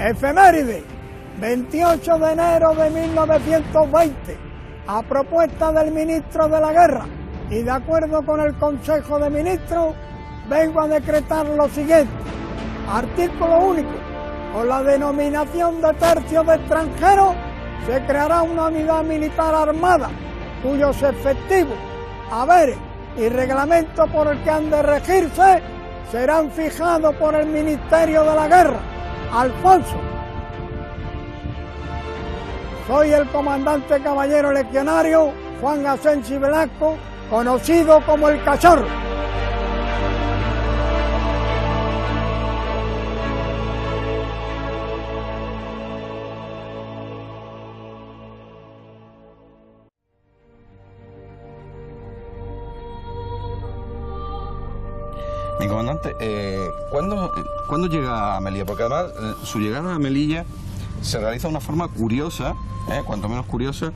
Efeméride, 28 de enero de 1920, a propuesta del ministro de la Guerra y de acuerdo con el Consejo de Ministros, vengo a decretar lo siguiente. Artículo único. Con la denominación de tercio de extranjeros se creará una unidad militar armada, cuyos efectivos, haberes y reglamentos por el que han de regirse serán fijados por el Ministerio de la Guerra. Alfonso. Soy el comandante caballero legionario Juan Asensi Velasco, conocido como el Cachorro. Mi comandante, ¿cuándo llega a Melilla? Porque además su llegada a Melilla se realiza de una forma curiosa, cuanto menos curiosa,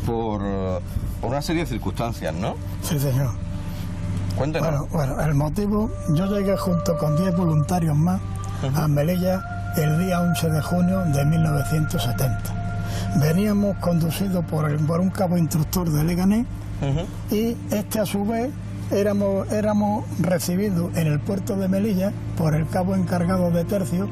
por una serie de circunstancias, ¿no? Sí, señor. Cuéntenos. Bueno, el motivo, yo llegué junto con 10 voluntarios más a Melilla el día 11 de junio de 1970. Veníamos conducidos por un cabo instructor de Leganés y este a su vez éramos recibidos en el puerto de Melilla por el cabo encargado de tercio,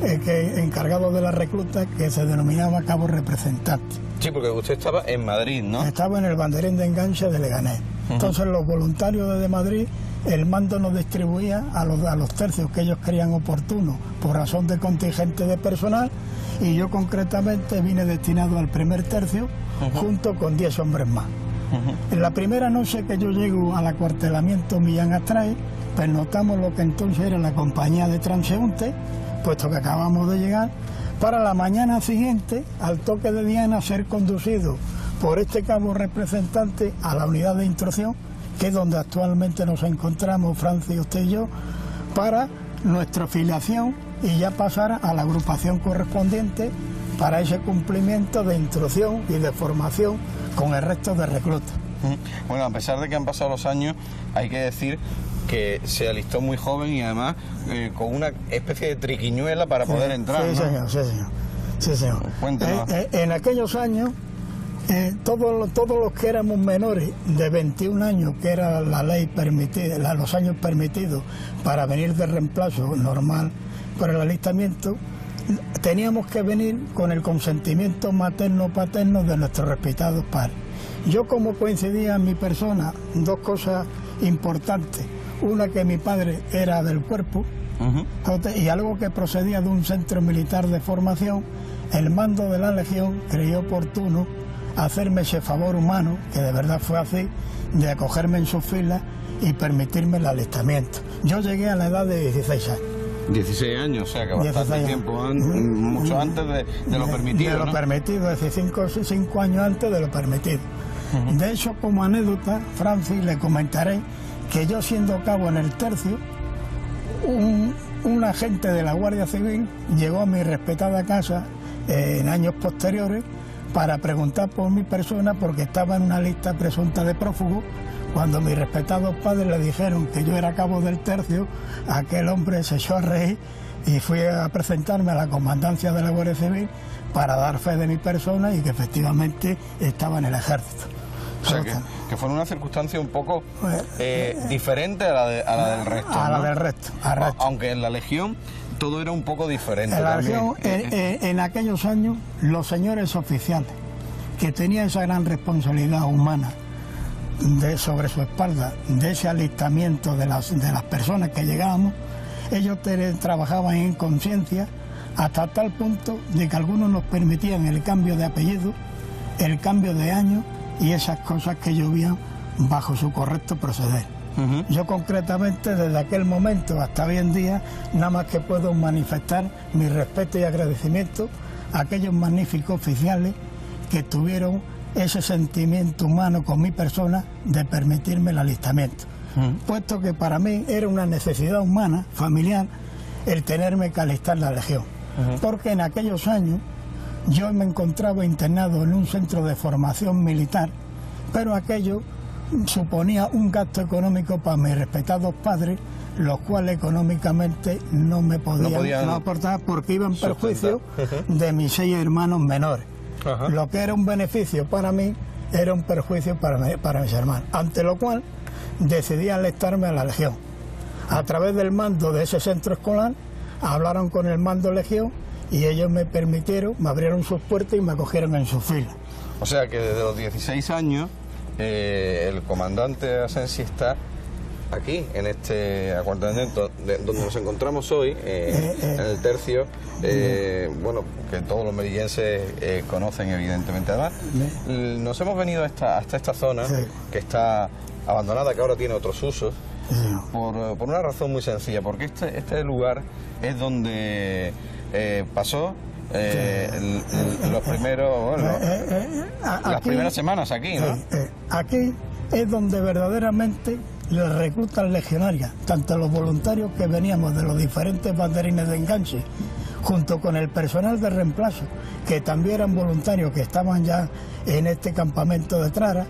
encargado de la recluta, que se denominaba cabo representante. Sí, porque usted estaba en Madrid, ¿no? Estaba en el banderín de enganche de Leganés. Entonces los voluntarios de Madrid, el mando nos distribuía a los tercios que ellos creían oportunos por razón de contingente de personal, y yo concretamente vine destinado al primer tercio junto con 10 hombres más. En la primera noche que yo llego al acuartelamiento Millán Astray, pues notamos lo que entonces era la compañía de transeúntes, puesto que acabamos de llegar, para la mañana siguiente, al toque de diana, ser conducido por este cabo representante a la unidad de instrucción, que es donde actualmente nos encontramos Francis, usted y yo, para nuestra filiación y ya pasar a la agrupación correspondiente para ese cumplimiento de instrucción y de formación con el resto de reclutas. Bueno, a pesar de que han pasado los años, hay que decir que se alistó muy joven y además con una especie de triquiñuela para poder entrar, sí, ¿no? Señor, sí, señor. Sí, señor. Cuéntanos. En aquellos años, todos los que éramos menores de 21 años, que era la ley permitida, los años permitidos para venir de reemplazo normal por el alistamiento, teníamos que venir con el consentimiento materno-paterno de nuestros respetados padres. Yo, como coincidía en mi persona dos cosas importantes, una, que mi padre era del cuerpo, y algo que procedía de un centro militar de formación, el mando de la Legión creyó oportuno hacerme ese favor humano, que de verdad fue así, de acogerme en sus filas y permitirme el alistamiento. Yo llegué a la edad de 16 años. 16 años, o sea que bastante tiempo, mucho antes de lo permitido, de lo permitido, es decir, 5 años antes de lo permitido. De hecho, como anécdota, Francis, le comentaré que yo, siendo cabo en el tercio, un agente de la Guardia Civil llegó a mi respetada casa en años posteriores para preguntar por mi persona, porque estaba en una lista presunta de prófugos. Cuando mis respetados padres le dijeron que yo era cabo del tercio, aquel hombre se echó a reír y fui a presentarme a la comandancia de la Guardia Civil para dar fe de mi persona y que efectivamente estaba en el ejército. O sea, que fue una circunstancia un poco diferente a la del resto. A la ¿no? del resto, aunque en la Legión todo era un poco diferente. En la también. Legión, en aquellos años, los señores oficiales, que tenían esa gran responsabilidad humana sobre su espalda, de ese alistamiento de las personas que llegábamos, ellos trabajaban en conciencia hasta tal punto de que algunos nos permitían el cambio de apellido, el cambio de año y esas cosas que llovían bajo su correcto proceder. Yo concretamente, desde aquel momento hasta hoy en día, nada más que puedo manifestar mi respeto y agradecimiento a aquellos magníficos oficiales que tuvieron ese sentimiento humano con mi persona de permitirme el alistamiento, puesto que para mí era una necesidad humana, familiar, el tenerme que alistar en la Legión, porque en aquellos años yo me encontraba internado en un centro de formación militar, pero aquello suponía un gasto económico para mis respetados padres, los cuales económicamente no me podían aportar porque iba en perjuicio de mis 6 hermanos menores. Ajá. Lo que era un beneficio para mí era un perjuicio para mis hermanos, ante lo cual decidí alistarme a la Legión. A través del mando de ese centro escolar hablaron con el mando Legión y ellos me permitieron, me abrieron sus puertas y me acogieron en sus filas. O sea que desde los 16 años el comandante Asensi está aquí, en este acuartelamiento donde nos encontramos hoy, en el tercio, bueno, que todos los melillenses conocen evidentemente. Además, nos hemos venido hasta esta zona, sí, que está abandonada, que ahora tiene otros usos, sí, por una razón muy sencilla, porque este lugar es donde pasó los primeros, bueno, las primeras semanas aquí, ¿no? Aquí es donde verdaderamente las reclutas legionarias, tanto los voluntarios que veníamos de los diferentes banderines de enganche, junto con el personal de reemplazo, que también eran voluntarios que estaban ya en este campamento de Trara,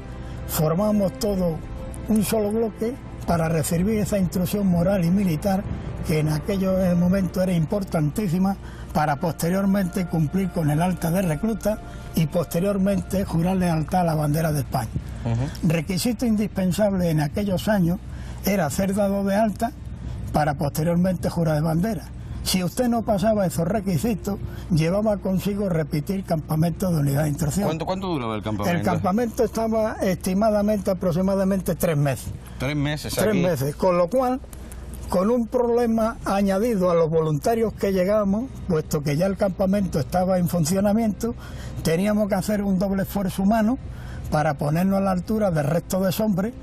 formamos todo un solo bloque para recibir esa instrucción moral y militar que en aquellos momentos era importantísima para posteriormente cumplir con el alta de recluta y posteriormente jurar lealtad a la bandera de España. Requisito indispensable en aquellos años era ser dado de alta para posteriormente jurar de bandera. Si usted no pasaba esos requisitos, llevaba consigo repetir campamento de unidad de instrucción. ¿Cuánto duraba el campamento? El campamento estaba estimadamente aproximadamente 3 meses. 3 meses aquí. 3 meses, con lo cual, con un problema añadido a los voluntarios que llegamos, puesto que ya el campamento estaba en funcionamiento, teníamos que hacer un doble esfuerzo humano para ponernos a la altura del resto de hombres,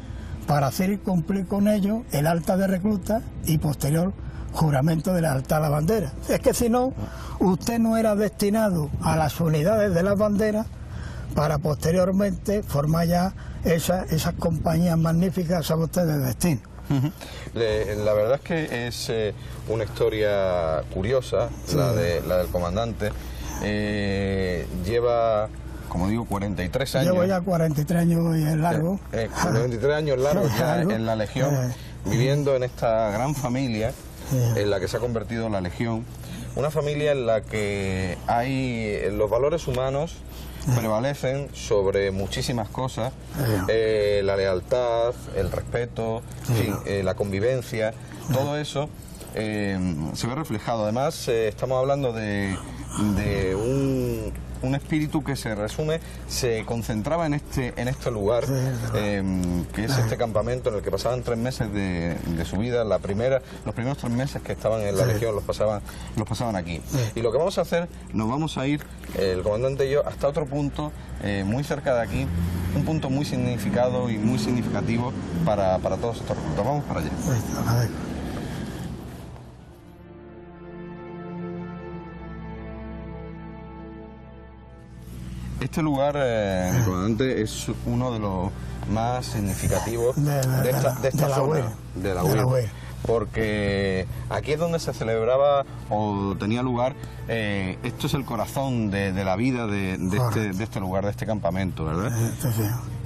para hacer cumplir con ellos el alta de recluta y posterior juramento de lealtad a la bandera. Es que si no, usted no era destinado a las unidades de las banderas para posteriormente formar ya esas compañías magníficas, sabe usted, de destino. La verdad es que es una historia curiosa, sí, la del comandante. Lleva, como digo, 43 años. Llevo ya 43 años y es largo. 43 años largos ya en la Legión, viviendo en esta gran familia en la que se ha convertido la Legión. Una familia en la que hay los valores humanos prevalecen sobre muchísimas cosas, la lealtad, el respeto, en fin, la convivencia, todo eso se ve reflejado. Además, estamos hablando de un espíritu que se resume, se concentraba en este lugar, que es este campamento en el que pasaban 3 meses de su vida. Los primeros 3 meses que estaban en la Legión los pasaban aquí. Y lo que vamos a hacer, nos vamos a ir, el comandante y yo, hasta otro punto, muy cerca de aquí, un punto muy significado y muy significativo para todos estos reclutas. Vamos para allá. Este lugar, comandante, es uno de los más significativos de esta zona, de la UIR, porque aquí es donde se celebraba o tenía lugar, esto es el corazón de la vida de este lugar, de este campamento, ¿verdad?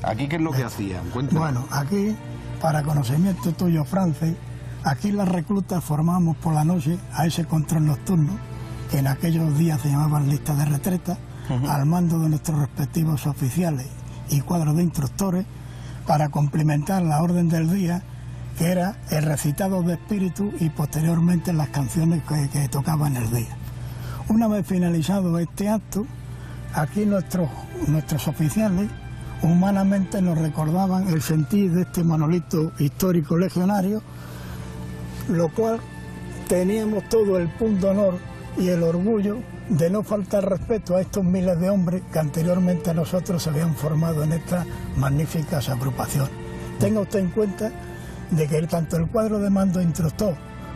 ¿Aquí qué es lo que hacían? Cuéntame. Bueno, aquí, para conocimiento tuyo, Francis, aquí las reclutas formamos por la noche a ese control nocturno, que en aquellos días se llamaban listas de retreta, al mando de nuestros respectivos oficiales y cuadros de instructores, para complementar la orden del día, que era el recitado de espíritu y posteriormente las canciones que tocaban el día. Una vez finalizado este acto, aquí nuestros oficiales humanamente nos recordaban el sentir de este monolito histórico legionario, lo cual teníamos todo el punto de honor y el orgullo de no faltar respeto a estos miles de hombres que anteriormente a nosotros se habían formado en estas magníficas agrupaciones. Tenga usted en cuenta de que tanto el cuadro de mando instructor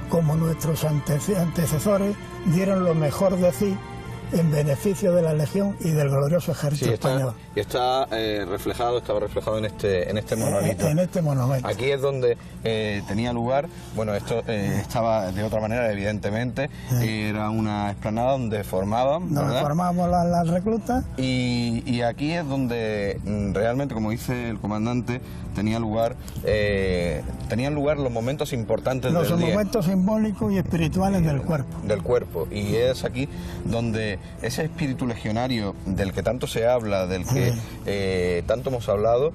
como nuestros antecesores dieron lo mejor de sí en beneficio de la Legión y del glorioso ejército español. Y estaba reflejado en este monolito. En este monumento. Aquí es donde tenía lugar, bueno, esto estaba de otra manera, evidentemente, era una explanada donde formaban, ¿verdad? Donde formábamos las reclutas. Y aquí es donde realmente, como dice el comandante, tenían lugar los momentos importantes del día. Los momentos simbólicos y espirituales del cuerpo. Del cuerpo. Y es aquí donde ese espíritu legionario del que tanto se habla, del que tanto hemos hablado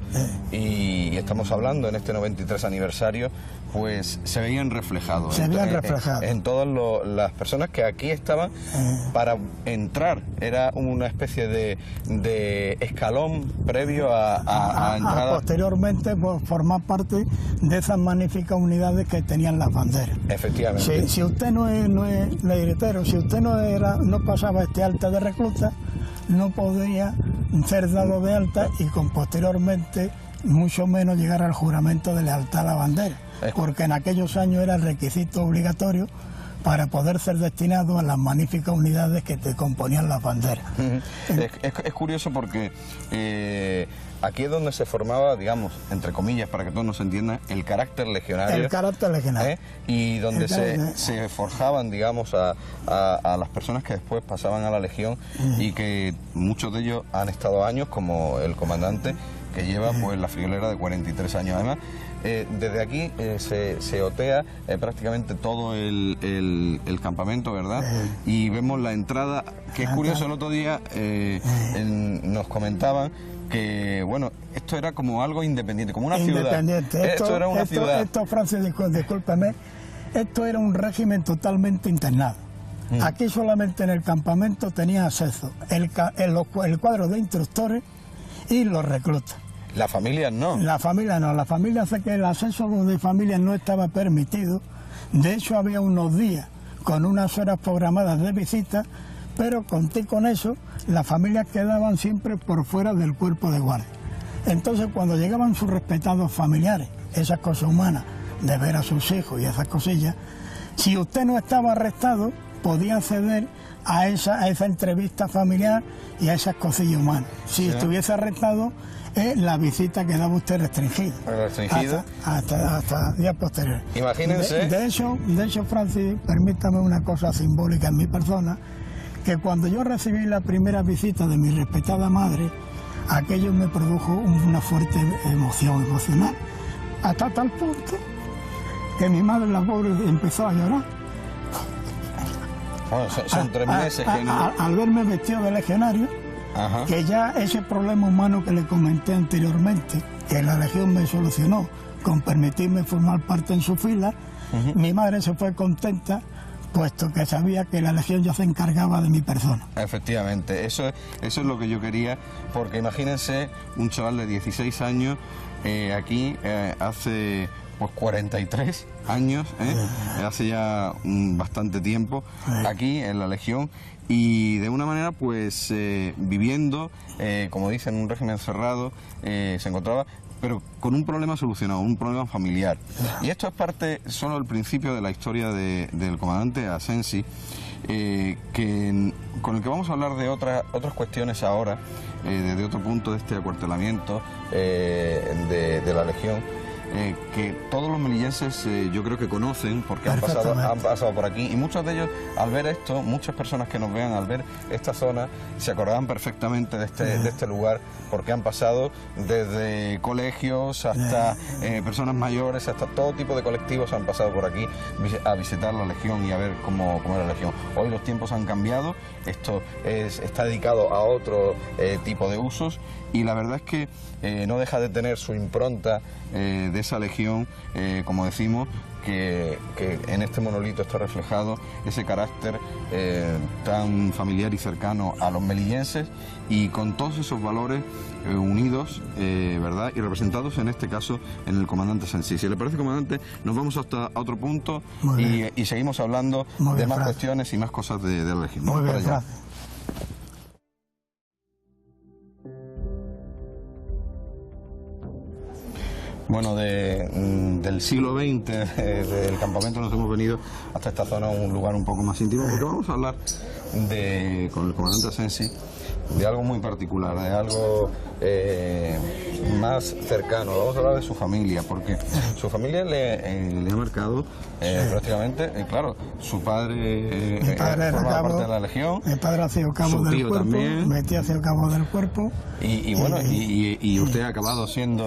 y estamos hablando en este 93 aniversario, pues se veían reflejados. En todas las personas que aquí estaban para entrar. Era una especie de escalón previo a entrar. Posteriormente, por formar parte de esas magníficas unidades que tenían las banderas. Efectivamente. Si usted no es legretero, si usted no pasaba este alta de recluta, no podía ser dado de alta y posteriormente mucho menos llegar al juramento de lealtad a la bandera, porque en aquellos años era el requisito obligatorio para poder ser destinado a las magníficas unidades que te componían las banderas. Es curioso porque aquí es donde se formaba, digamos, entre comillas, para que todos nos entiendan, el carácter legionario. El carácter legionario. Y donde se forjaban, digamos, a las personas que después pasaban a la Legión y que muchos de ellos han estado años, como el comandante, que lleva pues la friolera de 43 años. Además, desde aquí se otea prácticamente todo el campamento, ¿verdad? Y vemos la entrada, que es curioso. El otro día nos comentaban que, bueno, esto era como algo independiente, como una ciudad. Esto era una ciudad. Esto, Francis, discúlpeme, esto era un régimen totalmente internado. Aquí solamente en el campamento tenía acceso el cuadro de instructores y los reclutas. ¿Las familias no? La familia no, la familia hace que el acceso de familias no estaba permitido. De hecho, había unos días con unas horas programadas de visita, pero con eso las familias quedaban siempre por fuera del cuerpo de guardia. Entonces, cuando llegaban sus respetados familiares, esas cosas humanas de ver a sus hijos y esas cosillas, si usted no estaba arrestado, podía acceder a esa entrevista familiar y a esas cosillas humanas. Si estuviese arrestado, la visita quedaba usted restringida. Hasta días posteriores. Imagínense. De hecho, Francis, permítame una cosa simbólica en mi persona, que cuando yo recibí la primera visita de mi respetada madre, aquello me produjo una fuerte emocional, hasta tal punto que mi madre, la pobre, empezó a llorar. Bueno, son 3 meses que no... Al verme vestido de legionario, que ya ese problema humano que le comenté anteriormente, que la Legión me solucionó con permitirme formar parte en su fila, mi madre se fue contenta, puesto que sabía que la Legión ya se encargaba de mi persona. Efectivamente, eso es lo que yo quería, porque imagínense un chaval de 16 años aquí hace pues 43 años, hace ya bastante tiempo, aquí en la Legión, y de una manera pues viviendo, como dicen, en un régimen cerrado, se encontraba, pero con un problema solucionado, un problema familiar. Y esto es parte, solo el principio de la historia del comandante Asensi, con el que vamos a hablar de otras cuestiones ahora, desde otro punto de este acuartelamiento de la Legión, que todos los melillenses yo creo que conocen, porque han pasado por aquí, y muchos de ellos, al ver esto, muchas personas que nos vean al ver esta zona se acordarán perfectamente de este lugar, porque han pasado desde colegios hasta personas mayores, hasta todo tipo de colectivos han pasado por aquí a visitar la Legión y a ver cómo era la Legión. Hoy los tiempos han cambiado, esto está dedicado a otro tipo de usos, y la verdad es que no deja de tener su impronta de esa Legión, como decimos, que en este monolito está reflejado ese carácter tan familiar y cercano a los melillenses, y con todos esos valores unidos, ¿verdad? Y representados en este caso en el comandante Asensi. Si le parece, comandante, nos vamos hasta otro punto y seguimos hablando de más cuestiones y más cosas de la Legión. Muy bien, gracias. Bueno, del siglo XX, del campamento, nos hemos venido hasta esta zona, un lugar un poco más íntimo, porque vamos a hablar con el comandante Asensi de algo muy particular, de algo más cercano. Vamos a hablar de su familia, porque su familia le ha marcado prácticamente, claro, su padre, forma parte de la Legión, mi padre ha sido cabo del cuerpo, también. mi tío ha sido cabo del cuerpo, y usted ha acabado siendo,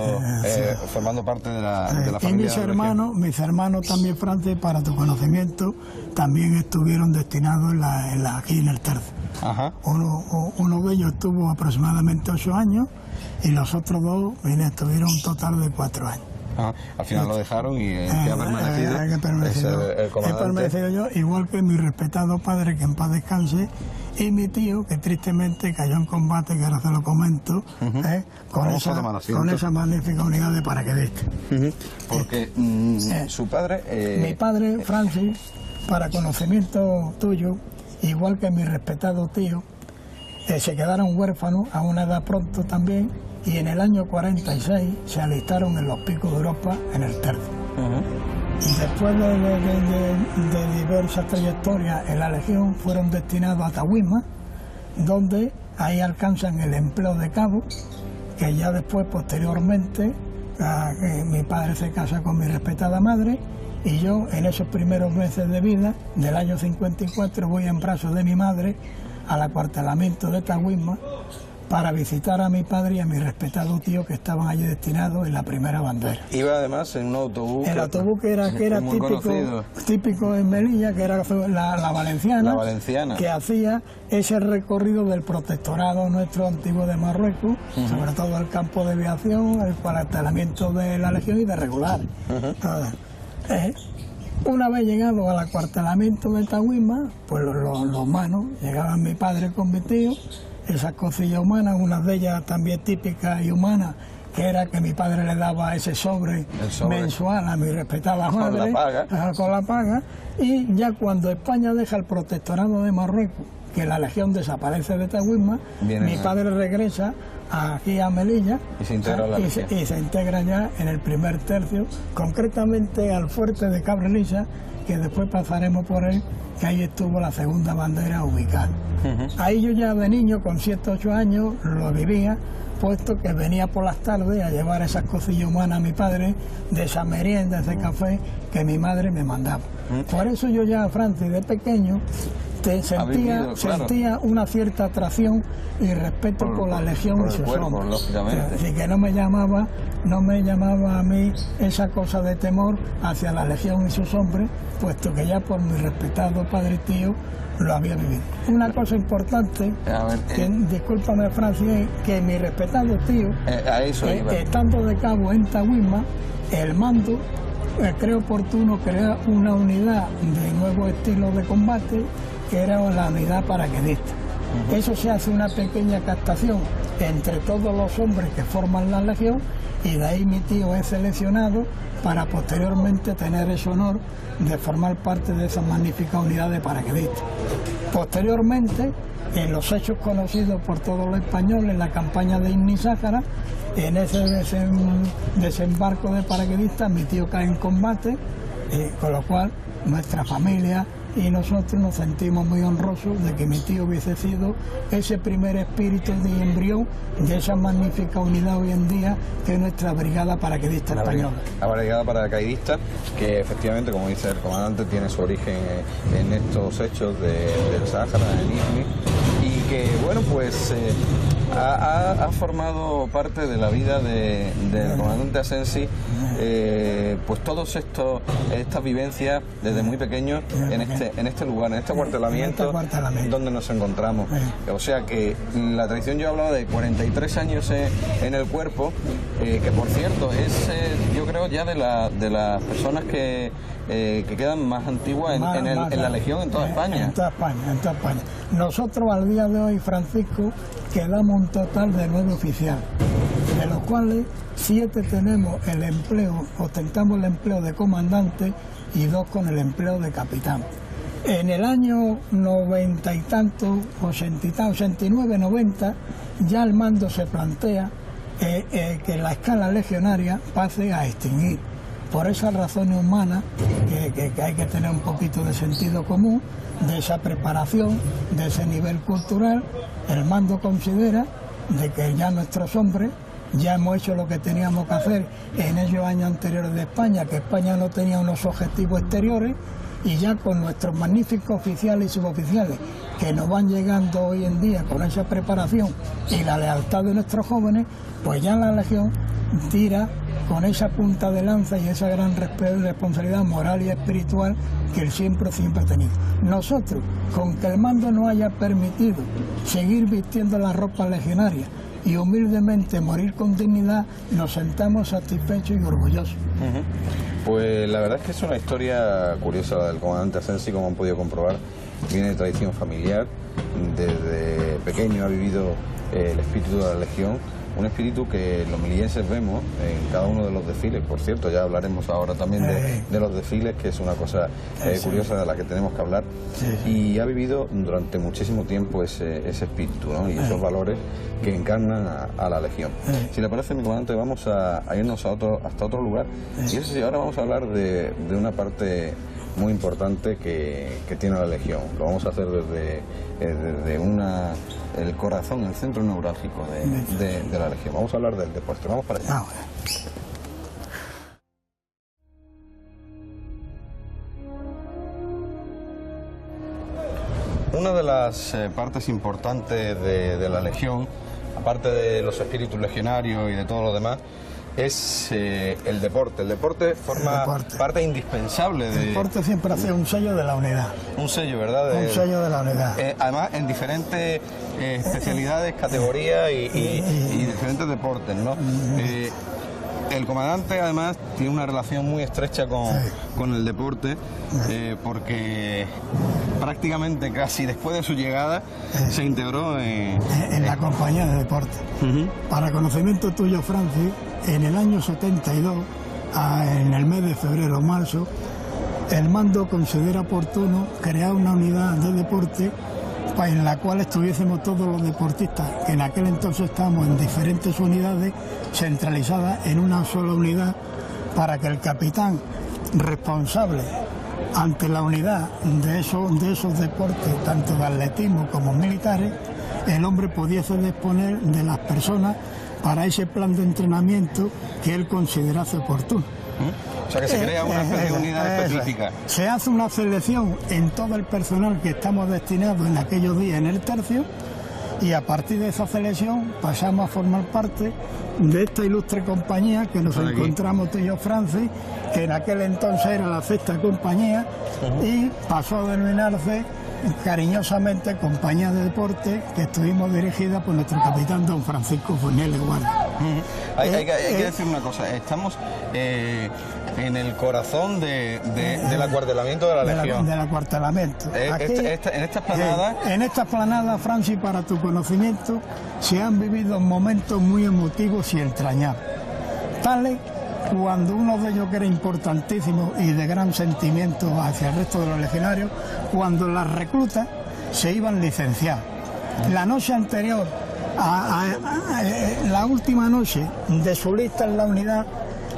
formando parte de la familia. Y mis hermanos también, Francis, para tu conocimiento, también estuvieron destinados aquí en el tercio. Ajá. Uno de ellos estuvo aproximadamente 8 años y los otros dos estuvieron un total de 4 años. Ajá. Al final lo dejaron y el que ha permanecido es el comandante. He permanecido yo, igual que mi respetado padre, que en paz descanse, y mi tío, que tristemente cayó en combate, que ahora se lo comento, con esa magnífica unidad de paracaidistas. Porque su padre... Mi padre, Francis, para conocimiento tuyo, igual que mi respetado tío, se quedaron huérfanos a una edad pronto también, y en el año 46 se alistaron en los Picos de Europa en el tercio. Y después de diversas trayectorias en la Legión, fueron destinados a Tahuisma, donde ahí alcanzan el empleo de cabo, que ya después, posteriormente, mi padre se casa con mi respetada madre, y yo en esos primeros meses de vida del año 54 voy en brazos de mi madre al acuartelamiento de Tahuisma para visitar a mi padre y a mi respetado tío, que estaban allí destinados en la primera bandera. Iba además en un autobús. El autobús que era típico en Melilla, que era la Valenciana, que hacía ese recorrido del protectorado nuestro antiguo de Marruecos, sobre todo el campo de aviación, el cuartelamiento de la Legión y de regular. Una vez llegado al acuartelamiento de Tahuisma, pues los humanos, llegaban mi padre con mi tío, esas cosillas humanas, unas de ellas también típicas y humanas, que era que mi padre le daba ese sobre mensual a mi respetada madre, con la paga, y ya cuando España deja el protectorado de Marruecos, que la Legión desaparece de Tahuisma, mi padre regresa aquí a Melilla y se integra, y se integra ya en el primer tercio, concretamente al fuerte de Cabrelisa, que después pasaremos por él, que ahí estuvo la segunda bandera ubicada. Ahí yo ya de niño, con 7 o 8 años, lo vivía, puesto que venía por las tardes a llevar esas cosillas humanas a mi padre, de esa merienda, ese café que mi madre me mandaba. Por eso yo ya, Francis, de pequeño, sentía una cierta atracción y respeto por la Legión y sus hombres. Así que no me llamaba a mí esa cosa de temor hacia la Legión y sus hombres, puesto que ya por mi respetado padre y tío lo había vivido. Una cosa importante, discúlpame, Francis, que mi respetado tío, estando de cabo en Tahuisma, el mando creo oportuno crear una unidad de nuevo estilo de combate, que era la unidad paracaidista. Eso se hace una pequeña captación entre todos los hombres que forman la Legión, y de ahí mi tío es seleccionado para posteriormente tener ese honor de formar parte de esa magnífica unidad de paracaidistas. Posteriormente, en los hechos conocidos por todos los españoles, en la campaña de Igni Sáhara, en ese desembarco de paracaidistas, mi tío cae en combate, con lo cual nuestra familia y nosotros nos sentimos muy honrosos de que mi tío hubiese sido ese primer espíritu de embrión de esa magnífica unidad hoy en día que es nuestra brigada paracaidista española. La brigada paracaidista, que efectivamente, como dice el comandante, tiene su origen en estos hechos del Sáhara, en Igni, y que, bueno, pues ha formado parte de la vida del comandante Asensi, pues todas estas vivencias desde muy pequeño en este lugar, en este acuartelamiento donde nos encontramos. O sea que la tradición, yo hablaba de 43 años en el cuerpo, que por cierto es, yo creo, ya de las personas que quedan más antiguas en la Legión en toda España. En toda España. Nosotros al día de hoy, Francisco, quedamos un total de 9 oficiales, de los cuales 7 tenemos el empleo, ostentamos el empleo de comandante y 2 con el empleo de capitán. En el año 90 y tanto, 89, 90, ya el mando se plantea que la escala legionaria pase a extinguir, por esas razones humanas que hay que tener un poquito de sentido común, de esa preparación, de ese nivel cultural, el mando considera de que ya nuestros hombres ya hemos hecho lo que teníamos que hacer en esos años anteriores de España, que España no tenía unos objetivos exteriores, y ya con nuestros magníficos oficiales y suboficiales que nos van llegando hoy en día con esa preparación y la lealtad de nuestros jóvenes, pues ya la Legión tira con esa punta de lanza y esa gran responsabilidad moral y espiritual que él siempre ha tenido. Nosotros, con que el mando nos haya permitido seguir vistiendo las ropas legionarias y humildemente morir con dignidad, nos sentamos satisfechos y orgullosos. Pues la verdad es que es una historia curiosa la del comandante Asensi, como han podido comprobar. Viene de tradición familiar, desde pequeño ha vivido el espíritu de la Legión, un espíritu que los melillenses vemos en cada uno de los desfiles. Por cierto, ya hablaremos ahora también de los desfiles, que es una cosa curiosa de la que tenemos que hablar. Y ha vivido durante muchísimo tiempo ese espíritu, ¿no? Y esos valores que encarnan a la Legión. Si le parece, mi comandante, vamos a irnos hasta otro lugar. Y eso sí, ahora vamos a hablar de una parte muy importante que tiene la Legión. Lo vamos a hacer desde el corazón, el centro neurálgico de la Legión. Vamos a hablar del deporte. Vamos para allá. Una de las partes importantes de la Legión, aparte de los espíritus legionarios y de todo lo demás, es el deporte. El deporte forma parte indispensable de... El deporte siempre ha sido un sello de la unidad. Un sello, ¿verdad? Un sello de la unidad. Además, en diferentes especialidades, categorías y diferentes deportes, ¿no? El comandante, además, tiene una relación muy estrecha con el deporte, porque prácticamente casi después de su llegada se integró en la compañía de deporte. Para conocimiento tuyo, Francis, en el año 72, en el mes de febrero o marzo, el mando considera oportuno crear una unidad de deporte en la cual estuviésemos todos los deportistas, que en aquel entonces estábamos en diferentes unidades centralizadas en una sola unidad, para que el capitán responsable ante la unidad de esos deportes, tanto de atletismo como militares, el hombre pudiese disponer de las personas para ese plan de entrenamiento que él considerase oportuno. O sea, que se crea una unidad específica. Se hace una selección en todo el personal que estamos destinados en aquellos días en el tercio, y a partir de esa selección pasamos a formar parte de esta ilustre compañía que nos encontramos tú y yo, Francis, que en aquel entonces era la sexta compañía y pasó a denominarse cariñosamente Compañía de Deporte, que estuvimos dirigida por nuestro capitán don Francisco Funes Guardia. Hay que decir una cosa, estamos en el corazón del acuartelamiento de la Legión. Del acuartelamiento. Aquí, en esta explanada... En esta explanada, Francis, para tu conocimiento, se han vivido momentos muy emotivos y entrañables. Tales cuando uno de ellos, que era importantísimo y de gran sentimiento hacia el resto de los legionarios, cuando las reclutas se iban licenciadas. La noche anterior, la última noche de su lista en la unidad,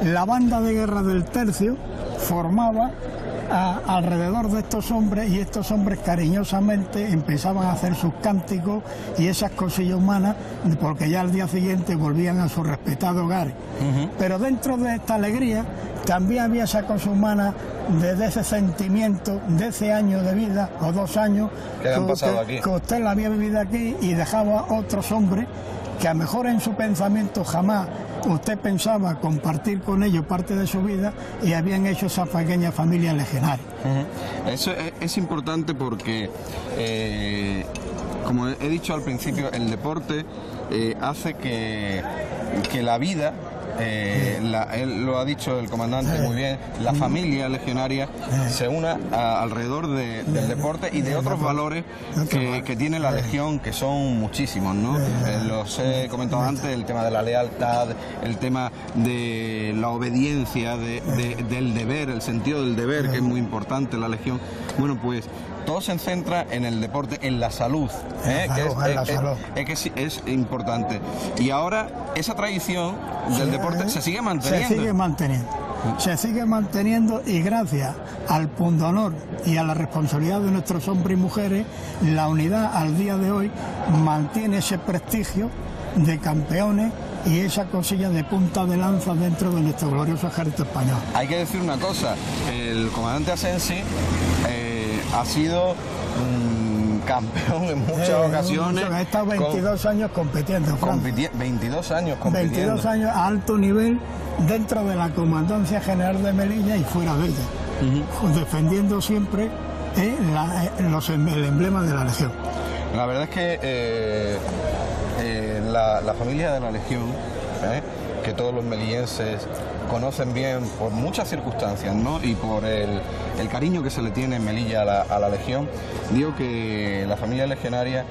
la banda de guerra del tercio formaba alrededor de estos hombres, y estos hombres cariñosamente empezaban a hacer sus cánticos y esas cosillas humanas, porque ya al día siguiente volvían a su respetado hogar. Pero dentro de esta alegría también había esa cosa humana de ese sentimiento, de ese año de vida o 2 años que usted la había vivido aquí, y dejaba a otros hombres que a lo mejor en su pensamiento jamás usted pensaba compartir con ellos parte de su vida, y habían hecho esa pequeña familia legionaria. Eso es importante porque, como he dicho al principio, el deporte hace que la vida, él lo ha dicho el comandante muy bien, la familia legionaria se una alrededor del deporte y de otros valores que tiene la Legión, que son muchísimos, ¿no? Los he comentado antes, el tema de la lealtad, el tema de la obediencia, del deber, el sentido del deber, que es muy importante en la Legión. Bueno, pues todo se centra en el deporte, en la salud, que es importante. Y ahora esa tradición del deporte se sigue manteniendo. Se sigue manteniendo. se sigue manteniendo, y gracias al pundonor y a la responsabilidad de nuestros hombres y mujeres, la unidad al día de hoy mantiene ese prestigio de campeones y esa cosilla de punta de lanza dentro de nuestro glorioso ejército español. Hay que decir una cosa, el comandante Asensi ha sido campeón en muchas ocasiones. Ha estado 22 años compitiendo. 22 años compitiendo. 22 años a alto nivel dentro de la Comandancia General de Melilla y fuera de ella, defendiendo siempre el emblema de la Legión. La verdad es que la familia de la Legión, que todos los melillenses conocen bien por muchas circunstancias, ¿no? Y por el cariño que se le tiene en Melilla a la Legión, digo que la familia legionaria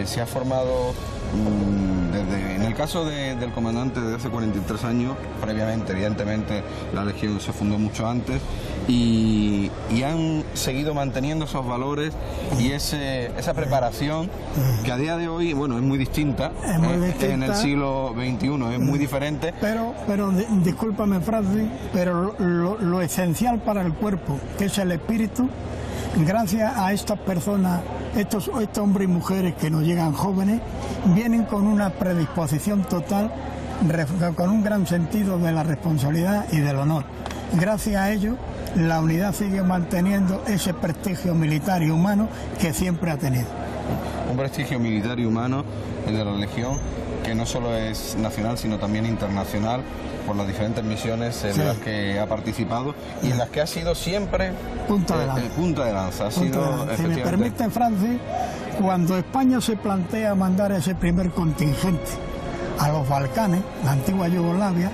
se ha formado en el caso del comandante desde hace 43 años, previamente, evidentemente, la Legión se fundó mucho antes, y han seguido manteniendo esos valores y esa preparación que a día de hoy, bueno, es muy distinta, en el siglo XXI es muy diferente. Pero discúlpame, Francis, pero lo esencial para el cuerpo, que es el espíritu, gracias a estas personas, estos hombres y mujeres que nos llegan jóvenes, vienen con una predisposición total, con un gran sentido de la responsabilidad y del honor. Gracias a ello, la unidad sigue manteniendo ese prestigio militar y humano que siempre ha tenido. Un prestigio militar y humano, el de la Legión, que no solo es nacional, sino también internacional, por las diferentes misiones en las que ha participado y en las que ha sido siempre punta de lanza. Si me permite, Francis, cuando España se plantea mandar ese primer contingente a los Balcanes, la antigua Yugoslavia,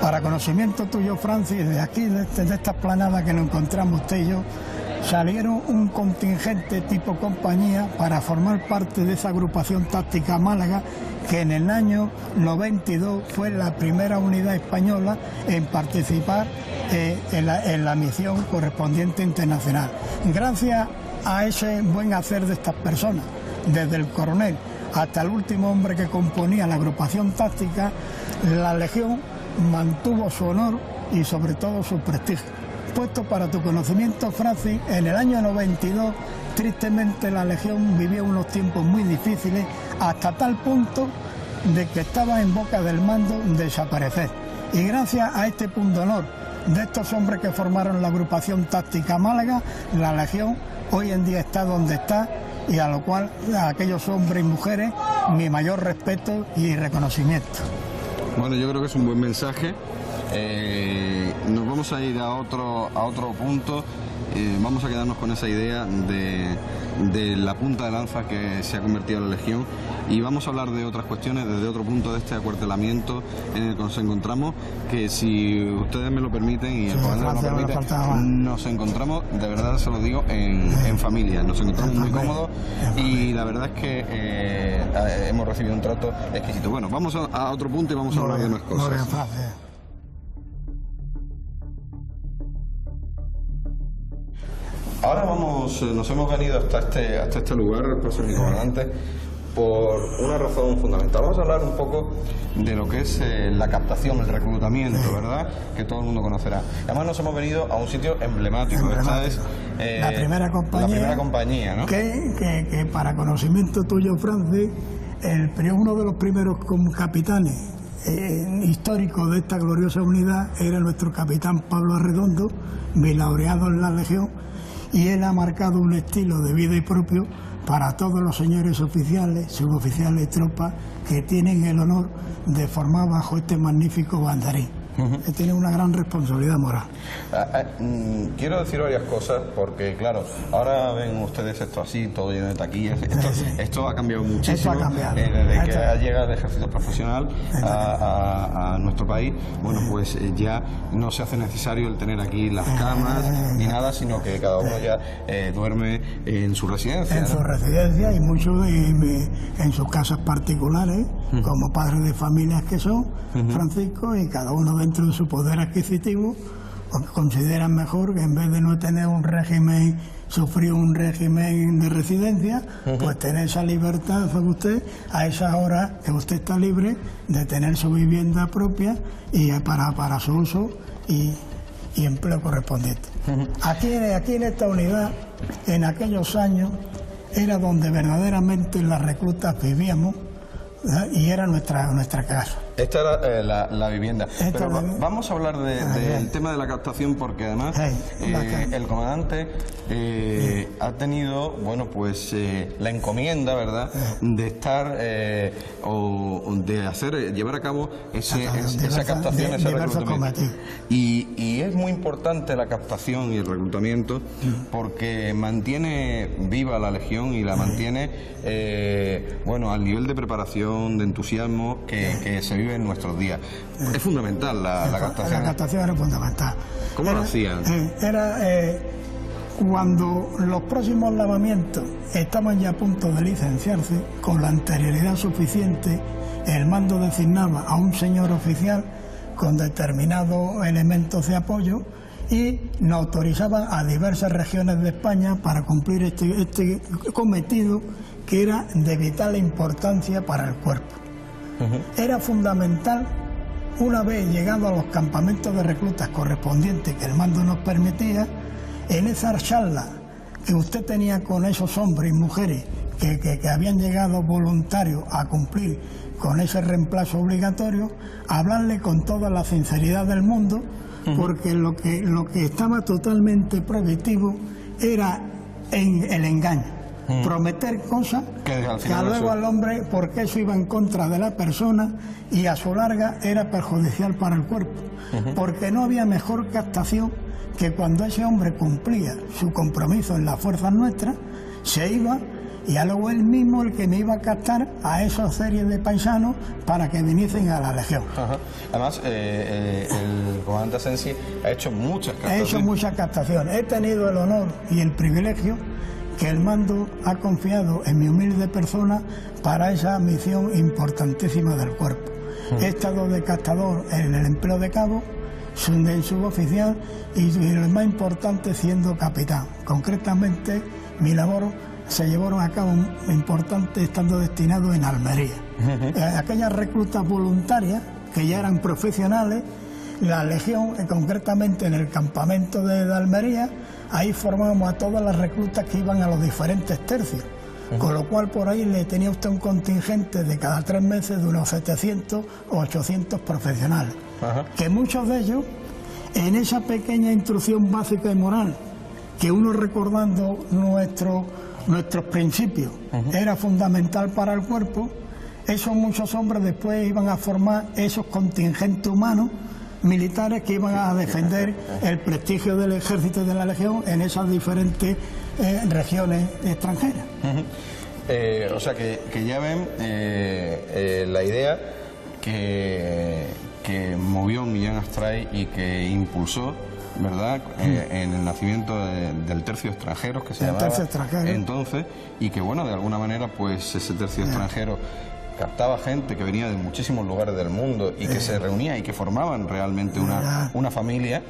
para conocimiento tuyo, Francis, de aquí, de esta explanada que nos encontramos usted y yo, salieron un contingente tipo compañía para formar parte de esa agrupación táctica Málaga, que en el año 92 fue la primera unidad española en participar en la misión correspondiente internacional. Gracias a ese buen hacer de estas personas, desde el coronel hasta el último hombre que componía la agrupación táctica, la Legión mantuvo su honor y sobre todo su prestigio. Puesto para tu conocimiento, Francis, en el año 92, tristemente la Legión vivía unos tiempos muy difíciles, hasta tal punto de que estaba en boca del mando desaparecer. Y gracias a este pundonor de estos hombres que formaron la agrupación táctica Málaga, la Legión hoy en día está donde está, y a lo cual a aquellos hombres y mujeres mi mayor respeto y reconocimiento. Bueno, yo creo que es un buen mensaje. Nos vamos a ir a otro punto. Vamos a quedarnos con esa idea de la punta de lanza que se ha convertido en la Legión, y vamos a hablar de otras cuestiones desde otro punto de este acuartelamiento en el que nos encontramos, que si ustedes me lo permiten y el comandante me lo permite, nos encontramos, de verdad se lo digo, en familia, nos encontramos muy cómodos y la verdad es que hemos recibido un trato exquisito. Bueno, vamos a otro punto y vamos a hablar de más cosas. Ahora nos hemos venido hasta este lugar, profesor comandante, por una razón fundamental. Vamos a hablar un poco de lo que es la captación, el reclutamiento, ¿verdad? Que todo el mundo conocerá. Además nos hemos venido a un sitio emblemático. Esta es la primera compañía, ¿no? Que para conocimiento tuyo, Francis, uno de los primeros capitanes históricos de esta gloriosa unidad era nuestro capitán Pablo Arredondo, bilaureado en la Legión, y él ha marcado un estilo de vida y propio para todos los señores oficiales, suboficiales y tropas que tienen el honor de formar bajo este magnífico banderín. Tiene una gran responsabilidad moral. Quiero decir varias cosas porque, claro, ahora ven ustedes esto así, todo lleno de taquillas. Esto ha cambiado muchísimo desde que ha llegado el ejército profesional a nuestro país. Bueno, pues ya no se hace necesario el tener aquí las camas ni nada, sino que cada uno ya duerme en su residencia. En su residencia, y muchos en sus casas particulares, como padres de familias que son, Francisco, y cada uno dentro de su poder adquisitivo consideran mejor que en vez de no tener un régimen, sufrir un régimen de residencia, pues tener esa libertad de usted a esa hora que usted está libre de tener su vivienda propia y para su uso y empleo correspondiente. Aquí en esta unidad, en aquellos años, era donde verdaderamente las reclutas vivíamos, ¿verdad? Y era nuestra casa. Esta era la vivienda. Pero vamos a hablar del tema de la captación, porque además el comandante ha tenido, bueno, pues la encomienda, ¿verdad?, de estar o de llevar a cabo esa captación, ese reclutamiento. Y es muy importante la captación y el reclutamiento, porque mantiene viva la Legión y la mantiene, bueno, al nivel de preparación, de entusiasmo que se vive en nuestros días. Es fundamental la captación. La captación era fundamental. ¿Cómo lo hacían? Cuando los próximos lavamientos estaban ya a punto de licenciarse, con la anterioridad suficiente, el mando designaba a un señor oficial con determinados elementos de apoyo y nos autorizaban a diversas regiones de España para cumplir este cometido, que era de vital importancia para el cuerpo. Era fundamental, una vez llegado a los campamentos de reclutas correspondientes que el mando nos permitía, en esa charla que usted tenía con esos hombres y mujeres que habían llegado voluntarios a cumplir con ese reemplazo obligatorio, hablarle con toda la sinceridad del mundo, porque lo que estaba totalmente prohibitivo era el engaño. Prometer cosas que luego al hombre, porque eso iba en contra de la persona y a su larga era perjudicial para el cuerpo, porque no había mejor captación que cuando ese hombre cumplía su compromiso en las fuerzas nuestras, se iba y a luego él mismo el que me iba a captar a esa serie de paisanos para que viniesen a la Legión. Además, el comandante Asensi ha hecho muchas captaciones. He hecho muchas captaciones. He tenido el honor y el privilegio que el mando ha confiado en mi humilde persona para esa misión importantísima del cuerpo. He estado de captador en el empleo de cabo, en suboficial y lo más importante siendo capitán. Concretamente, mi labor se llevaron a cabo importante estando destinado en Almería. Aquellas reclutas voluntarias que ya eran profesionales, la Legión, concretamente en el campamento de Almería, ahí formábamos a todas las reclutas que iban a los diferentes tercios, con lo cual por ahí le tenía usted un contingente de cada 3 meses de unos 700 o 800 profesionales, que muchos de ellos, en esa pequeña instrucción básica y moral, que uno recordando nuestros principios era fundamental para el cuerpo, esos muchos hombres después iban a formar esos contingentes humanos militares que iban a defender el prestigio del ejército y de la Legión en esas diferentes regiones extranjeras. O sea que ya ven la idea que movió Millán Astray y que impulsó, ¿verdad?, en el nacimiento del tercio extranjeros, que se llamaba entonces, y que, bueno, de alguna manera, pues ese tercio extranjero captaba gente que venía de muchísimos lugares del mundo y que se reunía y que formaban realmente una familia,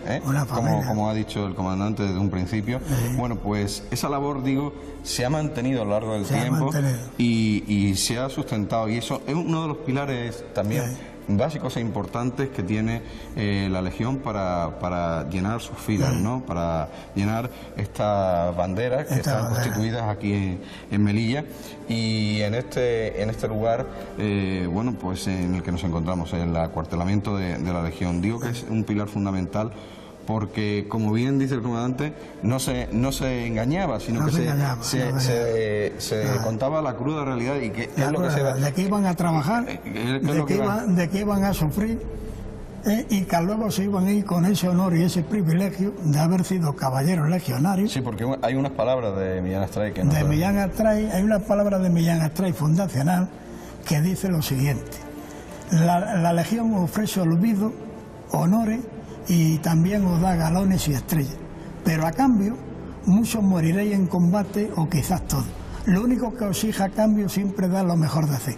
como ha dicho el comandante desde un principio. Bueno, pues esa labor, digo, se ha mantenido a lo largo del tiempo y se ha sustentado, y eso es uno de los pilares también básicos e importantes que tiene la Legión para llenar sus filas, ¿no?, para llenar estas banderas que están constituidas aquí en Melilla y en este lugar, bueno, pues en el que nos encontramos, en el acuartelamiento de la Legión. Digo que es un pilar fundamental porque, como bien dice el comandante, no se engañaba, sino que se contaba la cruda realidad y que es lo que se da. De que iban a trabajar, de que iban a sufrir, y que luego se iban a ir con ese honor y ese privilegio de haber sido caballeros legionarios. Sí, porque hay unas palabras de Millán Astray que hay una palabra de Millán Astray fundacional que dice lo siguiente: la Legión ofrece olvido, honores y también os da galones y estrellas, pero a cambio muchos moriréis en combate o quizás todos. Lo único que os exige a cambio siempre da lo mejor de sí.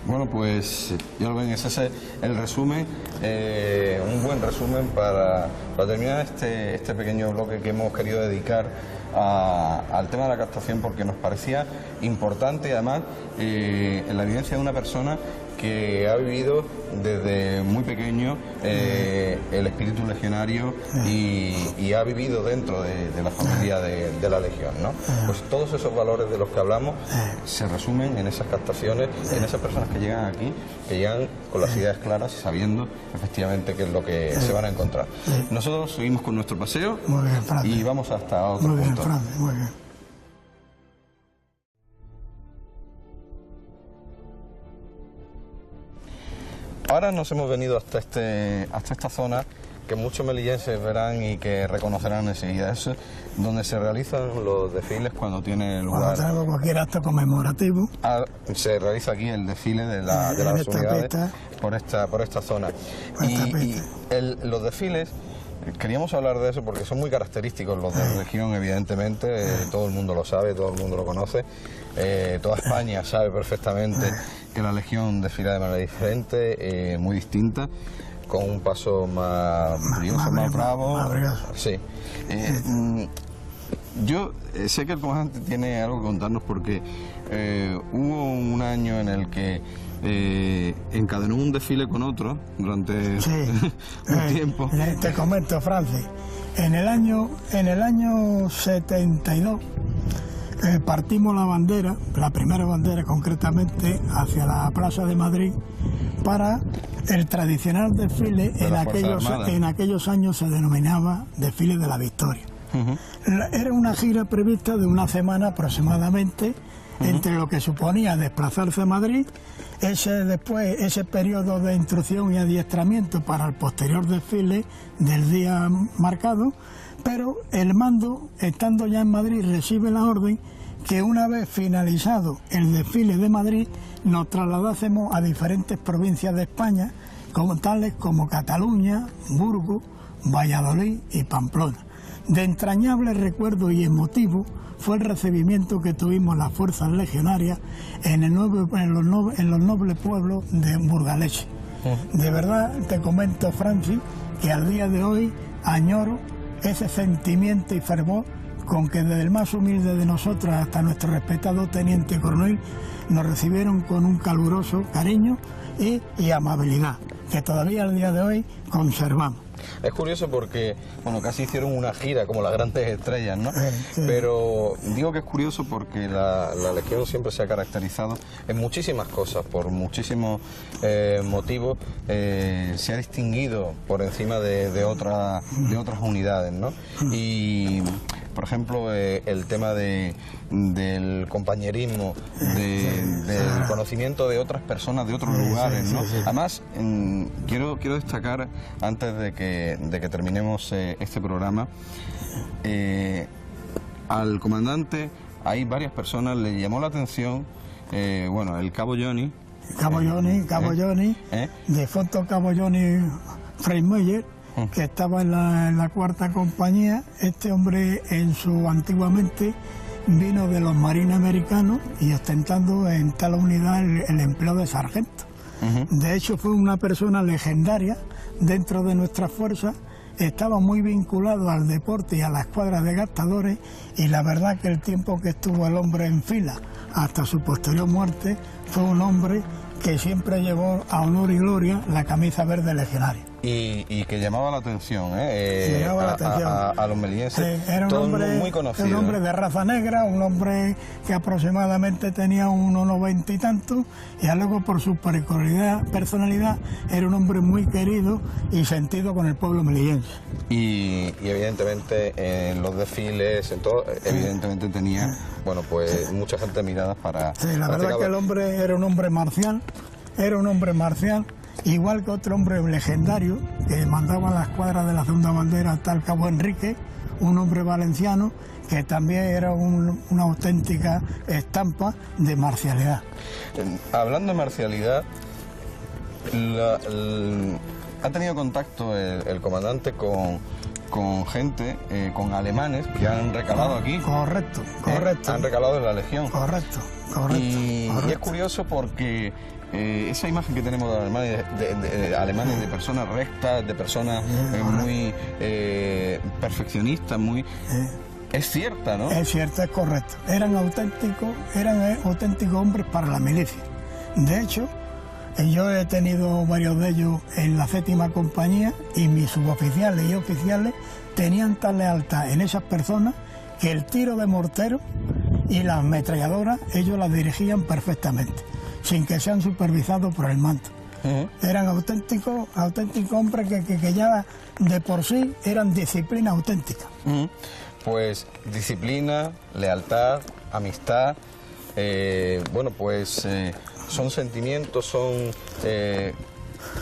Bueno, pues ya lo ven, ese es el resumen, un buen resumen para terminar este pequeño bloque que hemos querido dedicar al tema de la captación porque nos parecía importante, y además la evidencia de una persona que ha vivido desde muy pequeño el espíritu legionario y ha vivido dentro de la familia de la Legión, ¿no? Pues todos esos valores de los que hablamos se resumen en esas captaciones, en esas personas que llegan aquí, que llegan con las ideas claras y sabiendo efectivamente qué es lo que se van a encontrar. Nosotros seguimos con nuestro paseo y vamos hasta otro punto. Muy bien, Fran, muy bien. Ahora nos hemos venido hasta esta zona que muchos melillenses verán y que reconocerán enseguida. Es donde se realizan los desfiles cuando tiene lugar. Cuando tenemos cualquier acto conmemorativo. Se realiza aquí el desfile de las unidades por esta zona. Los desfiles, queríamos hablar de eso porque son muy característicos los de Legión, evidentemente. Todo el mundo lo sabe, todo el mundo lo conoce. Toda España sabe perfectamente que la Legión desfila de manera diferente, muy distinta, con un paso más brioso, más bravo. Sí. Yo sé que el comandante tiene algo que contarnos porque hubo un año en el que encadenó un desfile con otro durante un tiempo. Te comento, Francis, en el año 72 partimos la bandera, la primera bandera concretamente, hacia la Plaza de Madrid para el tradicional desfile. En aquellos años se denominaba Desfile de la Victoria. Era una gira prevista de una semana aproximadamente, entre lo que suponía desplazarse a Madrid, ese periodo de instrucción y adiestramiento para el posterior desfile del día marcado, pero el mando, estando ya en Madrid, recibe la orden que una vez finalizado el desfile de Madrid nos trasladásemos a diferentes provincias de España, tales como Cataluña, Burgos, Valladolid y Pamplona. De entrañable recuerdo y emotivo fue el recibimiento que tuvimos las fuerzas legionarias en los nobles pueblos de Burgalese. De verdad te comento, Francis, que al día de hoy añoro ese sentimiento y fervor con que desde el más humilde de nosotros hasta nuestro respetado teniente coronel nos recibieron con un caluroso cariño y amabilidad, que todavía al día de hoy conservamos. Es curioso porque, bueno, casi hicieron una gira como las grandes estrellas, ¿no? Sí. Pero digo que es curioso porque la Legión siempre se ha caracterizado en muchísimas cosas, por muchísimos motivos, se ha distinguido por encima de otras unidades, ¿no? Y, por ejemplo, el tema del compañerismo, del conocimiento de otras personas de otros lugares, ¿no? Además, quiero destacar, antes de que terminemos este programa, al comandante, hay varias personas, le llamó la atención, bueno, el Cabo Johnny. Cabo Johnny, de foto Cabo Johnny Freimeier, que estaba en la cuarta compañía. Este hombre antiguamente vino de los marines americanos y ostentando en tal unidad el empleo de sargento. De hecho fue una persona legendaria dentro de nuestras fuerzas, estaba muy vinculado al deporte y a la escuadra de gastadores, y la verdad que el tiempo que estuvo el hombre en fila hasta su posterior muerte fue un hombre que siempre llevó a honor y gloria la camisa verde legionaria. Y que llamaba la atención, a los melillenses. Era un hombre muy conocido. Era un hombre de raza negra, un hombre que aproximadamente tenía unos 90 y tantos, y luego por su personalidad era un hombre muy querido y sentido con el pueblo melillense. Y evidentemente en los desfiles, en todo, evidentemente tenía, bueno, pues mucha gente mirada para... Sí, la verdad que el hombre era un hombre marcial, igual que otro hombre legendario que mandaba la escuadra de la segunda bandera hasta el Cabo Enrique, un hombre valenciano que también era una auténtica estampa de marcialidad. Hablando de marcialidad, ha tenido contacto el comandante con gente, con alemanes que han recalado aquí. Correcto. Han recalado en la Legión. Correcto. Y es curioso porque esa imagen que tenemos de alemanes, de personas rectas, de personas muy perfeccionistas, es cierta, ¿no? Es cierto, es correcto. Eran auténticos hombres para la milicia. De hecho, yo he tenido varios de ellos en la 7ª compañía y mis suboficiales y oficiales tenían tal lealtad en esas personas que el tiro de mortero y las ametralladoras ellos las dirigían perfectamente, sin que sean supervisados por el mando. Eran auténticos hombres que ya de por sí eran disciplina auténtica. Pues disciplina, lealtad, amistad, bueno, pues son sentimientos, son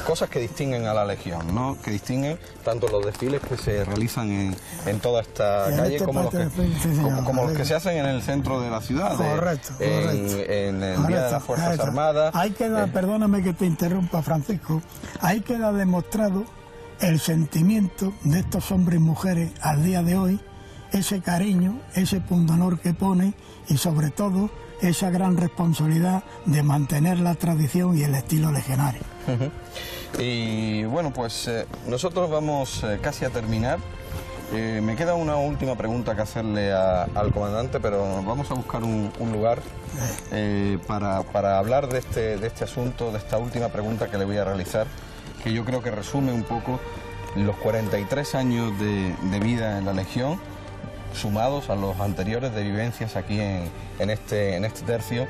cosas que distinguen a la Legión, ¿no? Que distinguen tanto los desfiles que se realizan en toda esta calle como los que se hacen en el centro de la ciudad. Correcto. En el Día de las Fuerzas Armadas. Ahí queda, perdóname que te interrumpa, Francisco, ahí queda demostrado el sentimiento de estos hombres y mujeres al día de hoy, ese cariño, ese pundonor que pone y sobre todo esa gran responsabilidad de mantener la tradición y el estilo legionario. Y bueno, pues nosotros vamos casi a terminar. Me queda una última pregunta que hacerle al comandante, pero vamos a buscar un lugar para hablar de este asunto, de esta última pregunta que le voy a realizar, que yo creo que resume un poco los 43 años de vida en la Legión, sumados a los anteriores de vivencias aquí en este tercio,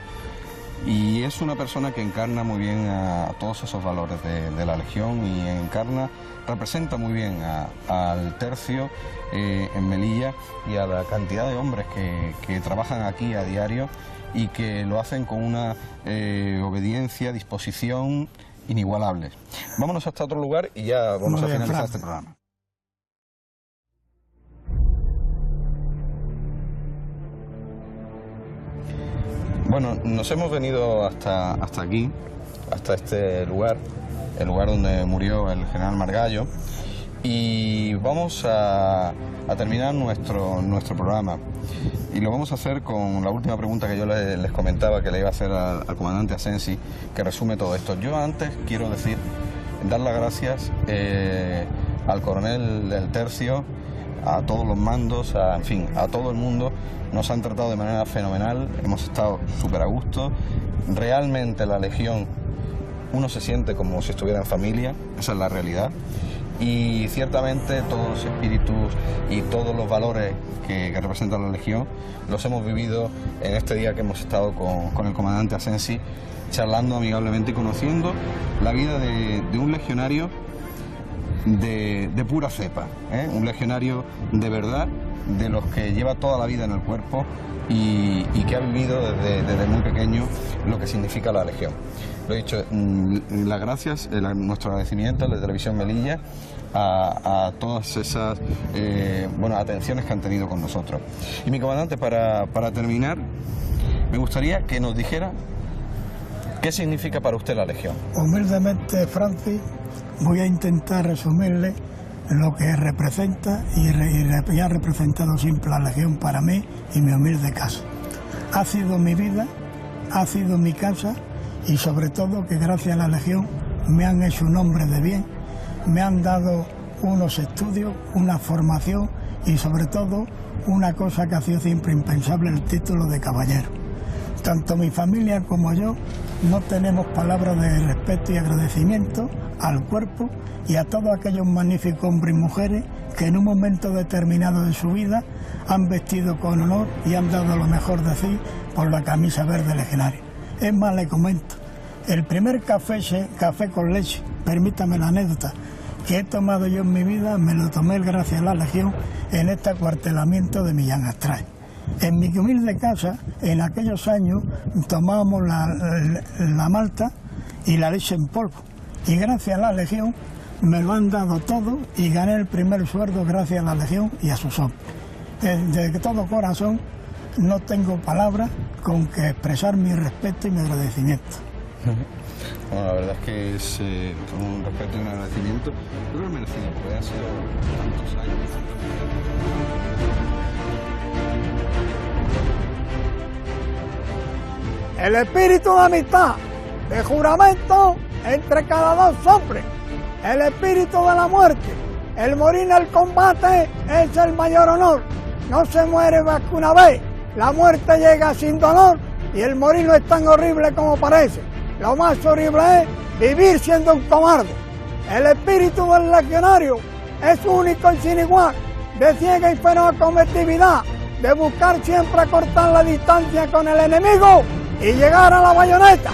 y es una persona que encarna muy bien a todos esos valores de la Legión y representa muy bien al tercio en Melilla y a la cantidad de hombres que trabajan aquí a diario y que lo hacen con una obediencia, disposición inigualables. Vámonos hasta otro lugar y ya vamos a finalizar este programa. Bueno, nos hemos venido hasta aquí, hasta este lugar, el lugar donde murió el general Margallo, y vamos a terminar nuestro programa. Y lo vamos a hacer con la última pregunta que yo les comentaba que le iba a hacer al comandante Asensi, que resume todo esto. Yo antes quiero dar las gracias al coronel del tercio, a todos los mandos, en fin, a todo el mundo. Nos han tratado de manera fenomenal, hemos estado súper a gusto. Realmente la Legión, uno se siente como si estuviera en familia, esa es la realidad. Y ciertamente todos los espíritus y todos los valores que representa la Legión los hemos vivido en este día que hemos estado con el comandante Asensi, charlando amigablemente y conociendo la vida de un legionario de pura cepa, un legionario de verdad, de los que lleva toda la vida en el cuerpo y que ha vivido desde muy pequeño lo que significa la Legión. Lo he dicho, las gracias, nuestro agradecimiento de Televisión Melilla a todas esas atenciones que han tenido con nosotros. Y mi comandante, para terminar, me gustaría que nos dijera qué significa para usted la Legión. Humildemente, Francis, voy a intentar resumirle lo que representa y ha representado siempre la Legión para mí y mi humilde casa. Ha sido mi vida, ha sido mi casa y sobre todo que gracias a la Legión me han hecho un hombre de bien, me han dado unos estudios, una formación y sobre todo una cosa que ha sido siempre impensable, el título de caballero. Tanto mi familia como yo no tenemos palabras de respeto y agradecimiento al cuerpo y a todos aquellos magníficos hombres y mujeres que en un momento determinado de su vida han vestido con honor y han dado lo mejor de sí por la camisa verde legionaria. Es más, le comento, el primer café con leche, permítame la anécdota, que he tomado yo en mi vida, me lo tomé gracias a la Legión en este acuartelamiento de Millán Astray. En mi humilde casa, en aquellos años, tomábamos la malta y la leche en polvo. Y gracias a la Legión me lo han dado todo y gané el primer sueldo gracias a la Legión y a sus hombres. De todo corazón no tengo palabras con que expresar mi respeto y mi agradecimiento. Bueno, la verdad es que es un respeto y un agradecimiento, yo creo que merecido, porque han sido tantos años. El espíritu de amistad, de juramento entre cada dos hombres, el espíritu de la muerte, el morir en el combate es el mayor honor. no se muere más que una vez. La muerte llega sin dolor y el morir no es tan horrible como parece. Lo más horrible es vivir siendo un cobarde. El espíritu del legionario es único y sin igual, de ciega y feroz cometividad, de buscar siempre cortar la distancia con el enemigo y llegar a la bayoneta.